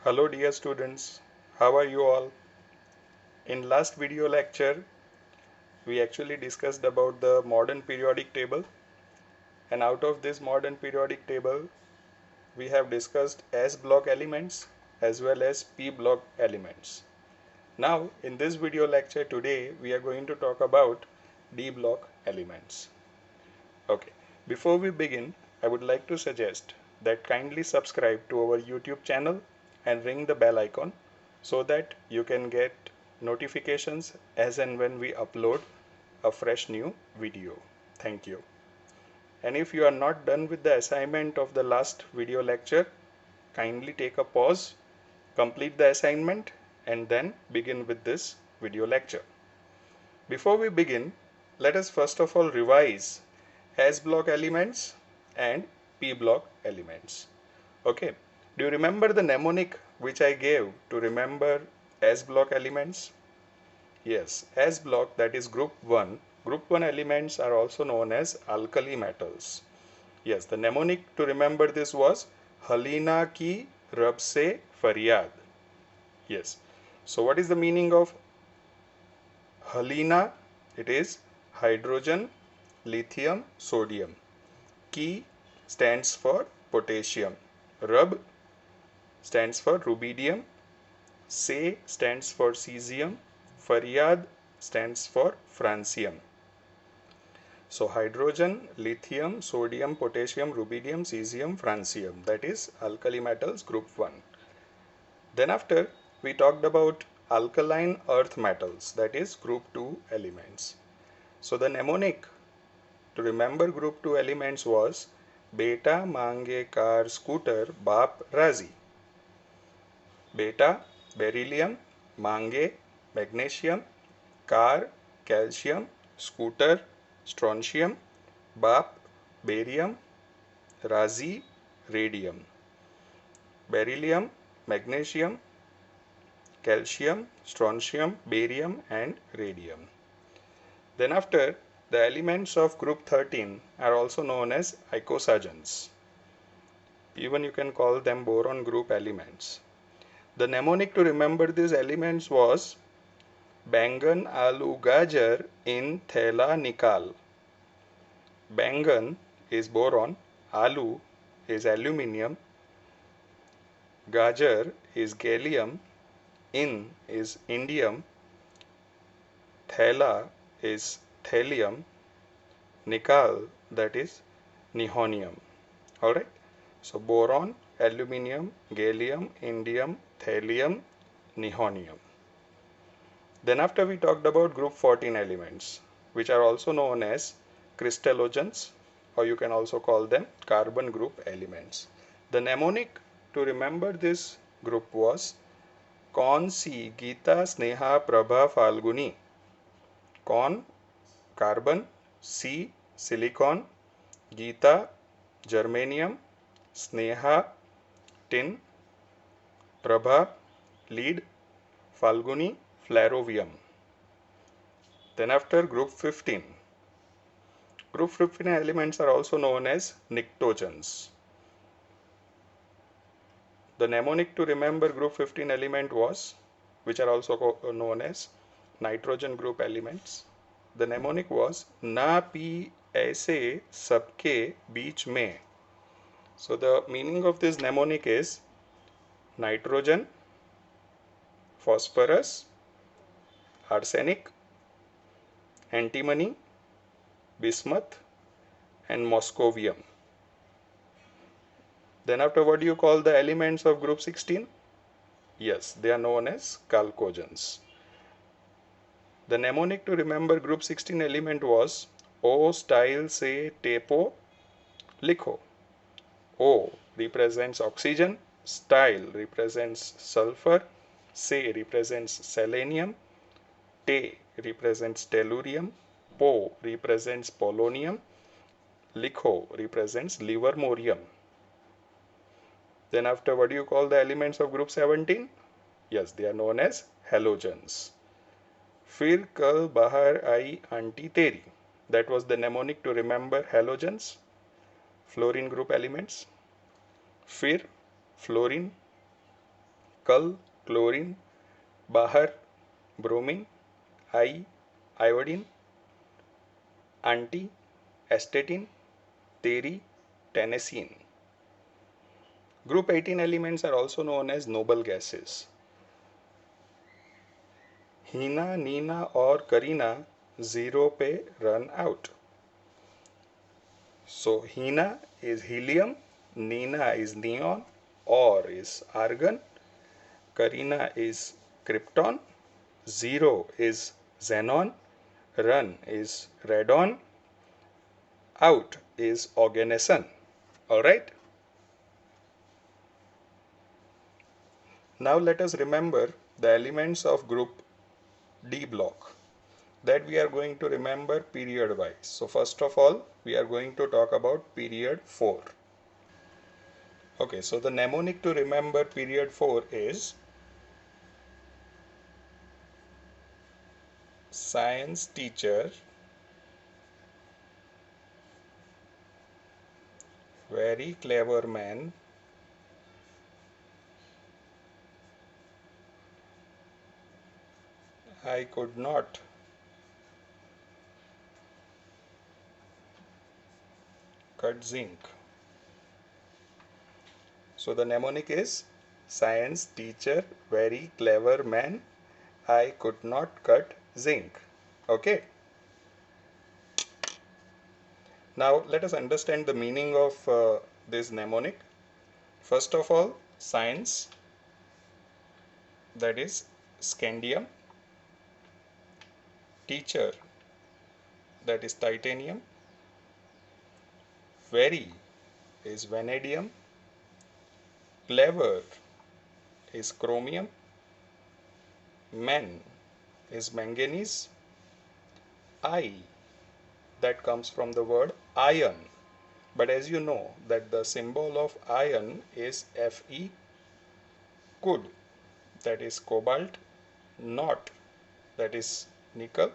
Hello dear students, how are you all? In last video lecture, we actually discussed about the modern periodic table, and out of this modern periodic table, we have discussed S block elements as well as P block elements. Now, in this video lecture today, we are going to talk about D block elements. Okay, before we begin, I would like to suggest that kindly subscribe to our YouTube channel and ring the bell icon so that you can get notifications as and when we upload a fresh new video. Thank you. And if you are not done with the assignment of the last video lecture, kindly take a pause, complete the assignment, and then begin with this video lecture. Before we begin, let us first of all revise S block elements and P block elements. Okay, do you remember the mnemonic which I gave to remember S block elements? Yes, S block, that is group 1. Group 1 elements are also known as alkali metals. Yes, the mnemonic to remember this was Halina ki rab se faryad. Yes. So what is the meaning of Halina? It is hydrogen, lithium, sodium. Ki stands for potassium. Rub stands for rubidium. Se stands for cesium. Faryad stands for francium. So hydrogen, lithium, sodium, potassium, rubidium, cesium, francium. That is alkali metals group 1. Then after we talked about alkaline earth metals, that is group 2 elements. So the mnemonic to remember group 2 elements was beta mange car scooter bap razi. Beta beryllium, mange magnesium, car calcium, scooter strontium, bap barium, razi radium. Beryllium, magnesium, calcium, strontium, barium and radium. Then after, the elements of group 13 are also known as icosagens. Even you can call them boron group elements. The mnemonic to remember these elements was Bangan alu gajar in thela nikal. Bangan is boron, alu is aluminium, gajar is gallium, in is indium, thela is thallium, nikal, that is nihonium. Alright. So boron, aluminium, gallium, indium, thallium, nihonium. Then after we talked about group 14 elements, which are also known as crystallogens, or you can also call them carbon group elements. The mnemonic to remember this group was Kaun si Geeta Sneha Prabha Falguni. Kaun carbon, C silicon, Geeta germanium, Sneha tin, Prabha lead, Falguni flarovium. Then after group 15. Group 15 elements are also known as pnictogens. The mnemonic to remember group 15 element was, which are also known as nitrogen group elements. The mnemonic was Na pi aise sabke beech mein. So the meaning of this mnemonic is nitrogen, phosphorus, arsenic, antimony, bismuth and moscovium. Then after, what do you call the elements of group 16? Yes, they are known as chalcogens. The mnemonic to remember group 16 element was O style se tepo likho. O represents oxygen, style represents sulfur, Se represents selenium, Te represents tellurium, Po represents polonium, Likho represents livermorium. Then after, what do you call the elements of group 17? Yes, they are known as halogens. फिर कल बाहर आई aunty तेरी. That was the mnemonic to remember halogens, fluorine group elements. फिर fluorine, कल chlorine, बाहर bromine, आई iodine, aunty एस्टेटिन, तेरी टेनेसीन. Group 18 elements are also known as noble gases. हीना, नीना और करीना 0 पे run out. So Hina is helium, Neena is neon, or is argon, Karina is krypton, 0 is xenon, run is radon, out is oganesson. Alright? Now let us remember the elements of group D block that we are going to remember period wise. So first of all, we are going to talk about period 4. Okay, so the mnemonic to remember period 4 is science teacher, very clever man, I could not cut zinc. So the mnemonic is science teacher, very clever man, I could not cut zinc. Okay. Now let us understand the meaning of this mnemonic. First of all, science, that is scandium, teacher, that is titanium, very is vanadium, clever is chromium, man is manganese, I, that comes from the word iron, but as you know that the symbol of iron is Fe, could, that is cobalt, not, that is nickel,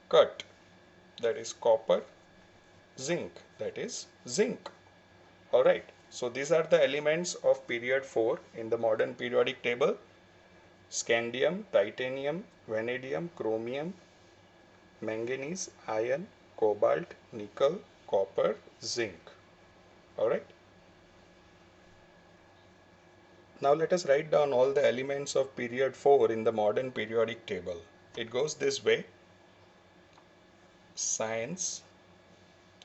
cut, that is copper, zinc, that is zinc. Alright, so these are the elements of period 4 in the modern periodic table: scandium, titanium, vanadium, chromium, manganese, iron, cobalt, nickel, copper, zinc. Alright, now let us write down all the elements of period 4 in the modern periodic table. It goes this way: science,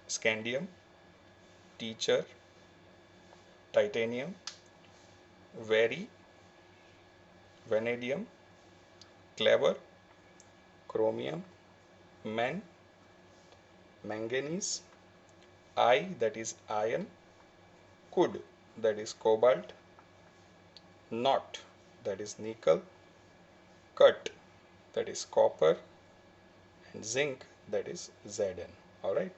scandium, teacher, titanium, very, vanadium, clever, chromium, man, manganese, I, that is iron, could, that is cobalt, not, that is nickel, cut, that is copper, and zinc, that is Zn. Alright,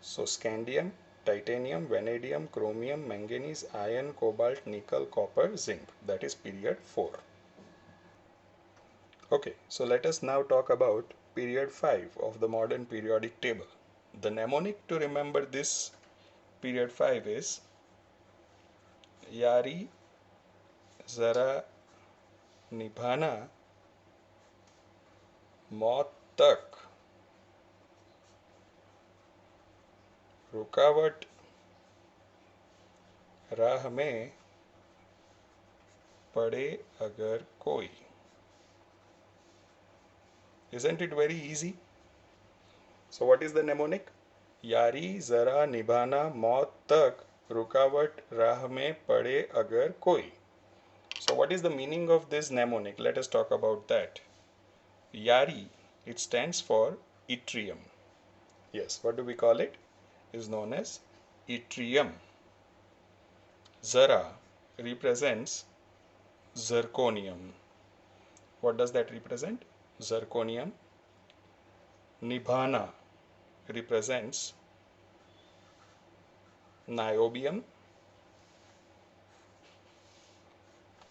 so scandium, titanium, vanadium, chromium, manganese, iron, cobalt, nickel, copper, zinc, that is period 4. Okay, so let us now talk about period 5 of the modern periodic table. The mnemonic to remember this period 5 is यारी जरा निभाना मौत तक, रुकावट राह में पड़े अगर कोई. Isn't it very easy? So what is the mnemonic? यारी जरा निभाना मौत तक, रुकावट राह में पड़े अगर कोई. So what is the meaning of this mnemonic? Let us talk about that. Yari, it stands for yttrium. Yes, what do we call it? It is known as yttrium. Zara represents zirconium. What does that represent? Zirconium. Nibhana represents niobium.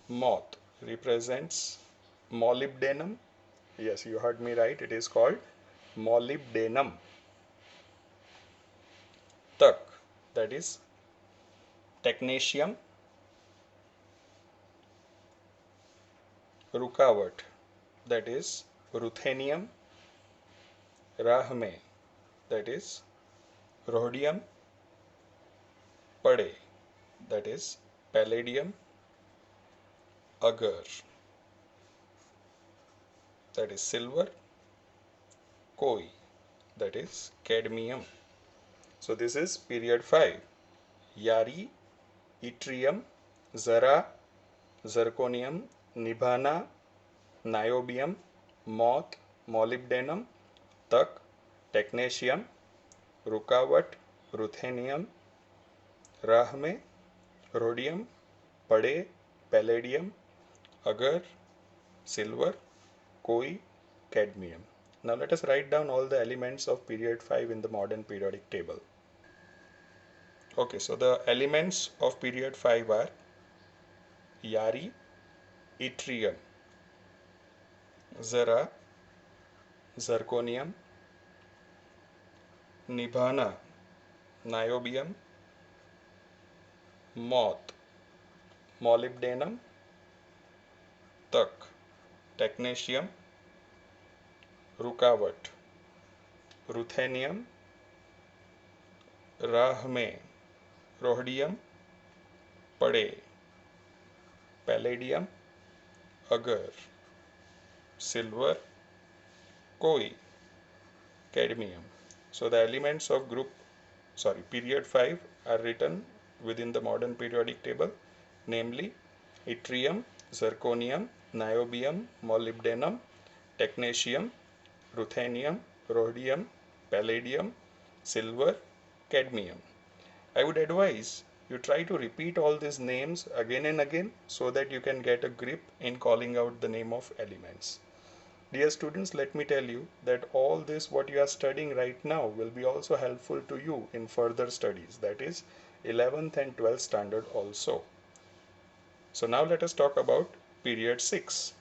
Moth represents molybdenum. Yes, you heard me right. It is called molybdenum. Tak, that is technetium. रुकावट, that is ruthenium. राह में, that is rhodium. पड़े, that is palladium. अगर, that is silver. कोई, that is cadmium. So this is period 5. यारी, yttrium. जरा, zirconium. निभाना, niobium. मौत, molybdenum. तक, technetium. रुकावट, ruthenium. राह में, rhodium. पड़े, palladium. अगर, silver. कोई, cadmium. Now let us write down all the elements of period 5 in the modern periodic table. Okay, so the elements of period 5 are Yari, yttrium. Zara, zirconium. Nibhana, niobium. मौत, molybdenum. तक, technetium. रुकावट, ruthenium. राह में, rhodium. पड़े, palladium. अगर, silver. कोई, cadmium. So the elements of period 5 are written within the modern periodic table, namely yttrium, zirconium, niobium, molybdenum, technetium, ruthenium, rhodium, palladium, silver, cadmium. I would advise you try to repeat all these names again and again so that you can get a grip in calling out the name of elements. Dear students, let me tell you that all this what you are studying right now will be also helpful to you in further studies, that is 11th and 12th standard also. So now let us talk about period 6.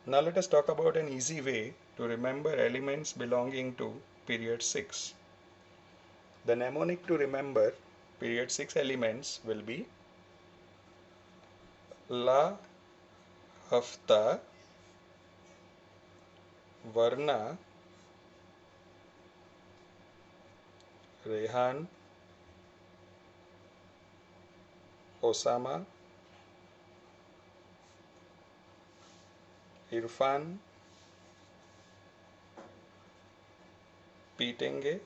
Now let us talk about an easy way to remember elements belonging to period 6. The mnemonic to remember period 6 elements will be La, Hafta, Varna, Rehan, Osama, Irfan, पीटेंगे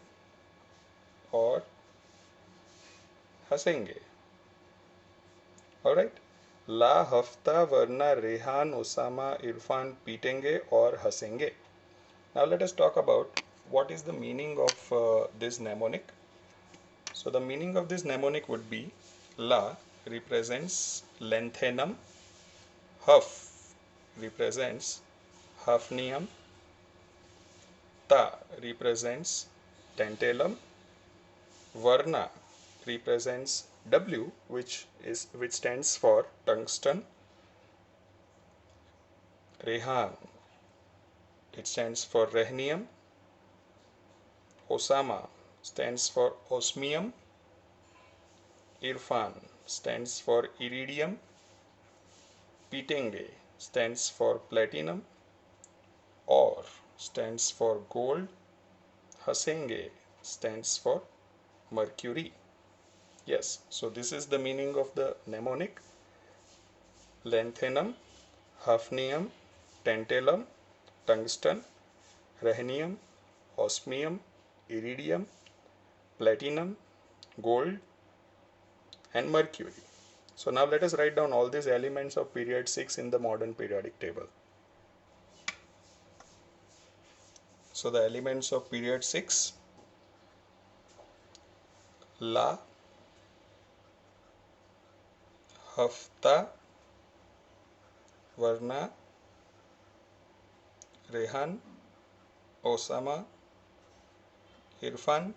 और हंसेंगे. Alright? ला, हफ्ता, वरना, Rehan, Osama, Irfan, पीटेंगे और हंसेंगे. Now let us talk about what is the meaning of this mnemonic. So the meaning of this mnemonic would be La represents lanthanum, Haf represents hafnium, Ta represents tantalum, Varna represents W, which stands for tungsten. Rehan, it stands for rhenium. Osama stands for osmium. Irfan stands for iridium. Pitenge stands for platinum. Or stands for gold. Hasenge stands for mercury. Yes, so this is the meaning of the mnemonic. Lanthanum, hafnium, tantalum, tungsten, rhenium, osmium, iridium, platinum, gold, and mercury. So now let us write down all these elements of period 6 in the modern periodic table. So the elements of period 6: La, Hafta, Varna, Rehan, Osama, Irfan,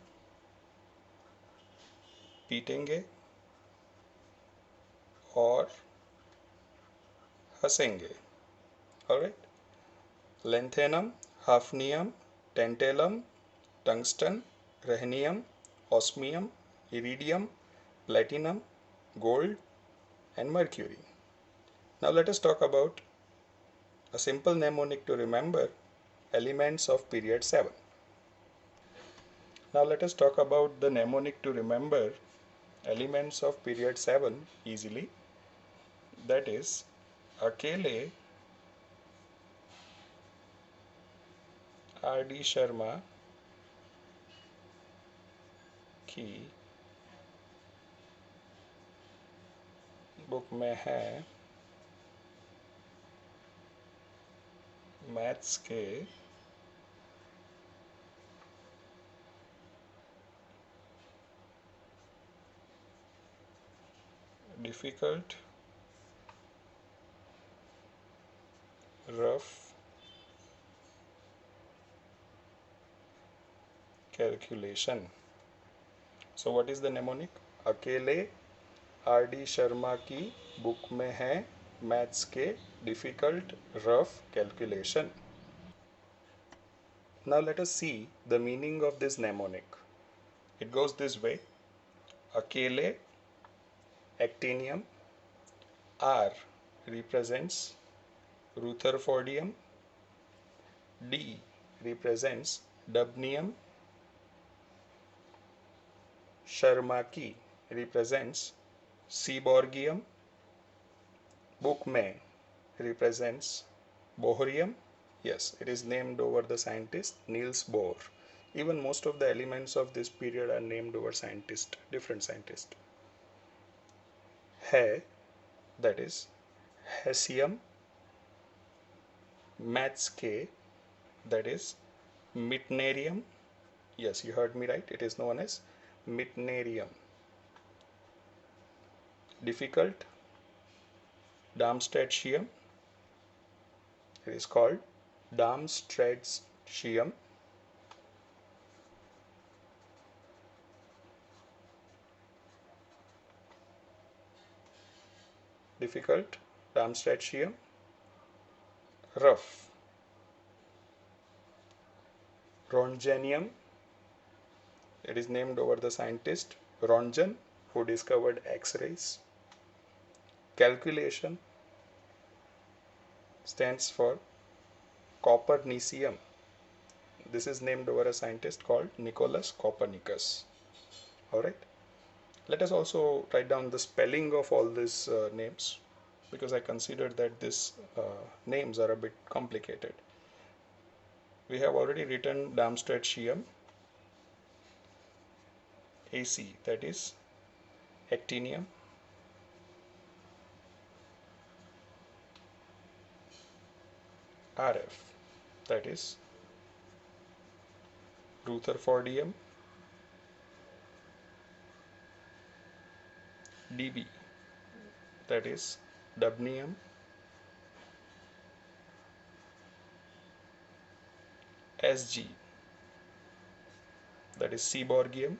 पीटेंगे और हंसेंगे. Alright? Lanthanum, hafnium, tantalum, tungsten, rhenium, osmium, iridium, platinum, gold, and mercury. Now let us talk about a simple mnemonic to remember elements of period 7. Now let us talk about the mnemonic to remember elements of period 7 easily. That is, अकेले R.D. Sharma की book में है maths के difficult rough calculation. So what is the mnemonic? अकेले R.D. Sharma की book में है maths के difficult rough calculation. Now let us see the meaning of this mnemonic. It goes this way. अकेले actinium, R represents Rutherfordium, D represents dubnium, Sharma ki represents seaborgium, book mein represents bohrium. Yes, it is named over the scientist Niels Bohr. Even most of the elements of this period are named over scientists, different scientists. है, that is hesium, maths K, that is mitnarium. Yes, you heard me right, it is known as mitnarium. Difficult, Darmstadtium, it is called Darmstadtium. Difficult, Darmstadtium. Rough, Rontgenium, it is named over the scientist Rontgen, who discovered X-rays. Calculation stands for Copernicium. This is named over a scientist called Nicholas Copernicus. Alright. Let us also write down the spelling of all these names, because I consider that these names are a bit complicated. We have already written Darmstadtium, AC, that is actinium, RF, that is Rutherfordium, DB, that is dubnium, SG, that is seaborgium,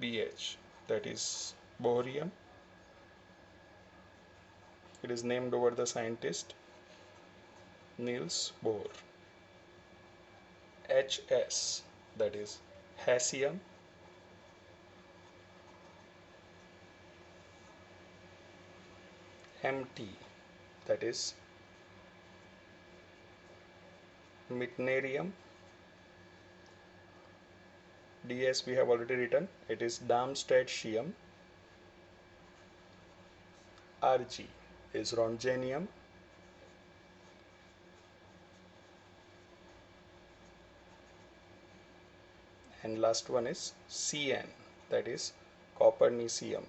BH, that is bohrium. It is named over the scientist Niels Bohr. HS, that is hesium, MT, that is mitnarium, DS we have already written, it is Darmstadtium, RG is Rontgenium, and last one is CN, that is Copernicium.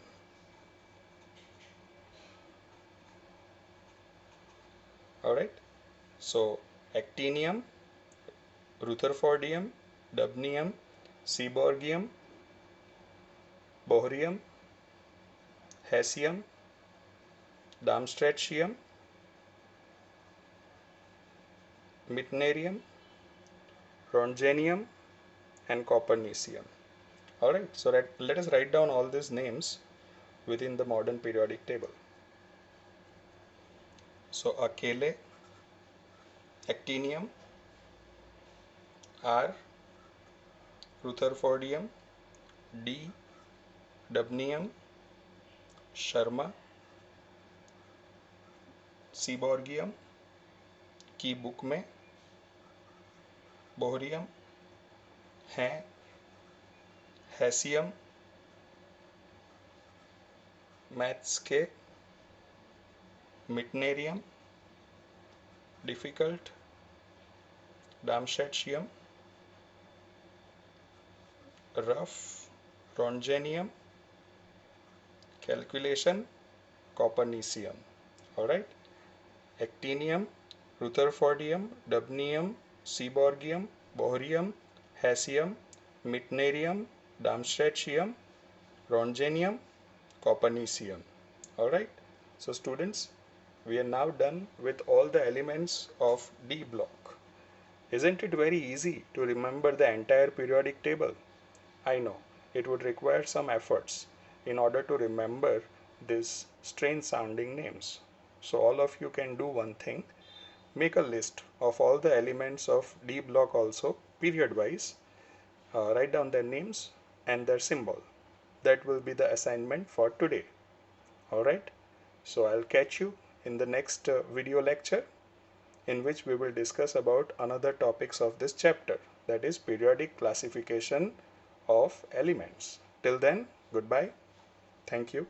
Alright, so actinium, Rutherfordium, dubnium, seaborgium, bohrium, hesium, Darmstadtium, mitnarium, Rontgenium, and Copernicium. Alright, so let us write down all these names within the modern periodic table. So अकेले, actinium, R, Rutherfordium, D, dubnium, Sharma, seaborgium की book में, bohrium हैं, hassium maths के, meitnerium difficult, darmstadtium rough, roentgenium calculation, copernicium. Alright, actinium, rutherfordium, dubnium, seaborgium, bohrium, hassium, mitnerium, darmstadtium, rongenium, copernicium. Alright, so students, we are now done with all the elements of D block. Isn't it very easy to remember the entire periodic table? I know it would require some efforts in order to remember these strange sounding names. So all of you can do one thing, make a list of all the elements of D block also period wise, write down their names and their symbol. That will be the assignment for today. Alright, so I'll catch you in the next video lecture, in which we will discuss about another topics of this chapter, that is periodic classification of elements. Till then, goodbye. Thank you.